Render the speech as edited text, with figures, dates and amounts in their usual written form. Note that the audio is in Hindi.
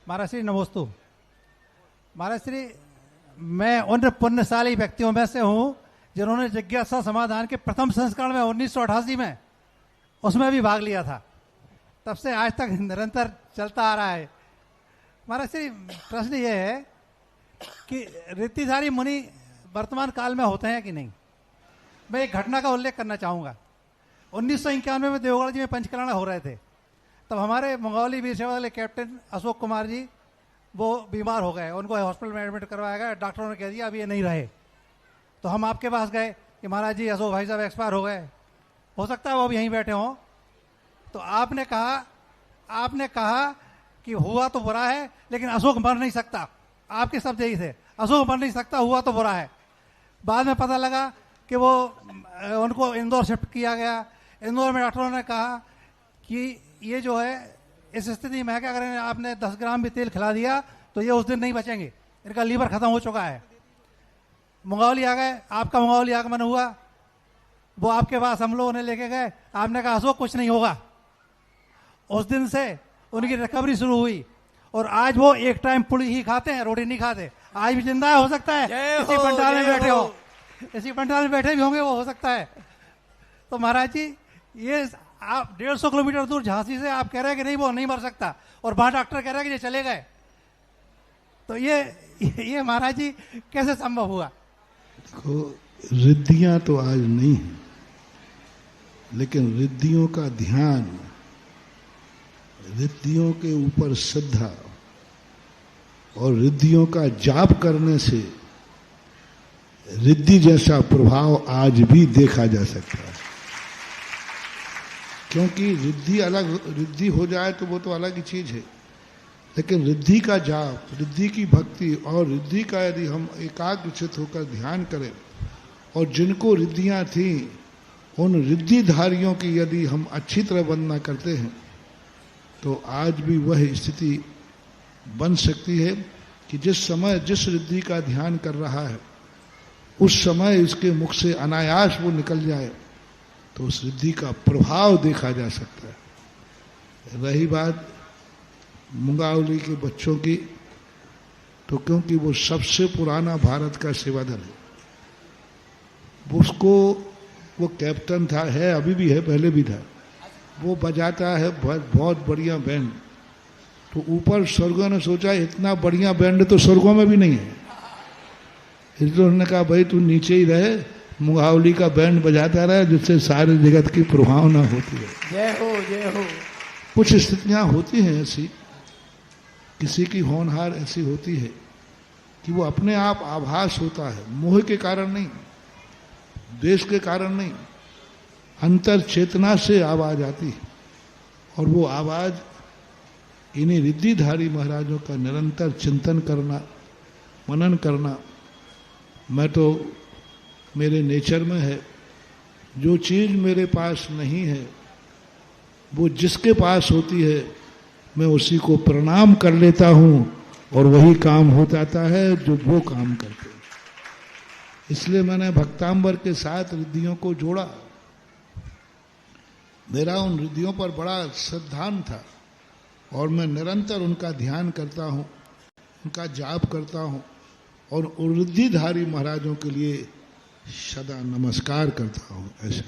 महाराज श्री नमोस्तु। महाराज श्री, मैं उन पुण्यशाली व्यक्तियों में से हूँ जिन्होंने जिज्ञासा समाधान के प्रथम संस्करण में 1988 में उसमें भी भाग लिया था। तब से आज तक निरंतर चलता आ रहा है। महाराज श्री, प्रश्न ये है कि ऋद्धिधारी मुनि वर्तमान काल में होते हैं कि नहीं। मैं एक घटना का उल्लेख करना चाहूँगा। 1991 में देवगढ़ जी में पंचकल्याण हो रहे थे। तब हमारे मंगौली वीर सेवा वाले कैप्टन अशोक कुमार जी वो बीमार हो गए, उनको हॉस्पिटल में एडमिट करवाया गया। डॉक्टरों ने कह दिया अब ये नहीं रहे। तो हम आपके पास गए कि महाराज जी अशोक भाई साहब एक्सपायर हो गए, हो सकता है वो अब यहीं बैठे हों। तो आपने कहा कि हुआ तो बुरा है लेकिन अशोक मर नहीं सकता। आपके शब्द यही थे, अशोक मर नहीं सकता, हुआ तो बुरा है। बाद में पता लगा कि वो उनको इंदौर शिफ्ट किया गया। इंदौर में डॉक्टरों ने कहा कि ये जो है इस स्थिति में है कि अगर आपने 10 ग्राम भी तेल खिला दिया तो ये उस दिन नहीं बचेंगे, इनका लीवर खत्म हो चुका है। मंगौली आ गए, आपका मंगौली आगमन हुआ, वो आपके पास हम लोगों ने लेके गए। आपने कहा अशोक कुछ नहीं होगा। उस दिन से उनकी रिकवरी शुरू हुई और आज वो एक टाइम पुड़ी ही खाते हैं, रोटी नहीं खाते। आज भी जिंदा है, हो सकता है इसी पंडाल में बैठे हो, इसी पंडाल में बैठे भी होंगे, वो हो सकता है। तो महाराज जी, ये आप 150 किलोमीटर दूर झांसी से आप कह रहे हैं कि नहीं वो नहीं मर सकता, और वहां डॉक्टर कह रहे हैं कि ये चले गए। तो ये महाराज जी कैसे संभव हुआ? रिद्धियां तो आज नहीं है, लेकिन रिद्धियों का ध्यान, रिद्धियों के ऊपर श्रद्धा और रिद्धियों का जाप करने से रिद्धि जैसा प्रभाव आज भी देखा जा सकता है। क्योंकि रिद्धि अलग, रिद्धि हो जाए तो वो तो अलग ही चीज है, लेकिन रिद्धि का जाप, रिद्धि की भक्ति और रिद्धि का यदि हम एकाग्रचित होकर ध्यान करें और जिनको रिद्धियां थी उन रिद्धिधारियों की यदि हम अच्छी तरह वंदना करते हैं तो आज भी वह स्थिति बन सकती है कि जिस समय जिस रिद्धि का ध्यान कर रहा है उस समय इसके मुख से अनायास वो निकल जाए तो उस रिद्धि का प्रभाव देखा जा सकता है। रही बात मुंगावली के बच्चों की, तो क्योंकि वो सबसे पुराना भारत का सेवादल है, उसको वो कैप्टन था, है अभी भी है, पहले भी था, वो बजाता है बहुत बढ़िया बैंड। तो ऊपर स्वर्गों ने सोचा इतना बढ़िया बैंड तो स्वर्गों में भी नहीं है, इसलिए उन्होंने कहा भाई तू नीचे ही रहे, मुंगावली का बैंड बजाता रहे जिससे सारे जगत की प्रभावना होती है। जय हो जय हो। कुछ स्थितियां होती हैं ऐसी, किसी की होनहार ऐसी होती है कि वो अपने आप आभास होता है, मोह के कारण नहीं, द्वेष के कारण नहीं, अंतर चेतना से आवाज आती है। और वो आवाज इन्हीं रिद्धिधारी महाराजों का निरंतर चिंतन करना, मनन करना, मैं तो मेरे नेचर में है। जो चीज मेरे पास नहीं है वो जिसके पास होती है मैं उसी को प्रणाम कर लेता हूं और वही काम हो जाता है जो वो काम करते हैं। इसलिए मैंने भक्तांबर के साथ रिद्धियों को जोड़ा। मेरा उन रिद्धियों पर बड़ा श्रद्धान था और मैं निरंतर उनका ध्यान करता हूं, उनका जाप करता हूं और रिद्धिधारी महाराजों के लिए सदा नमस्कार करता हूं। ऐसा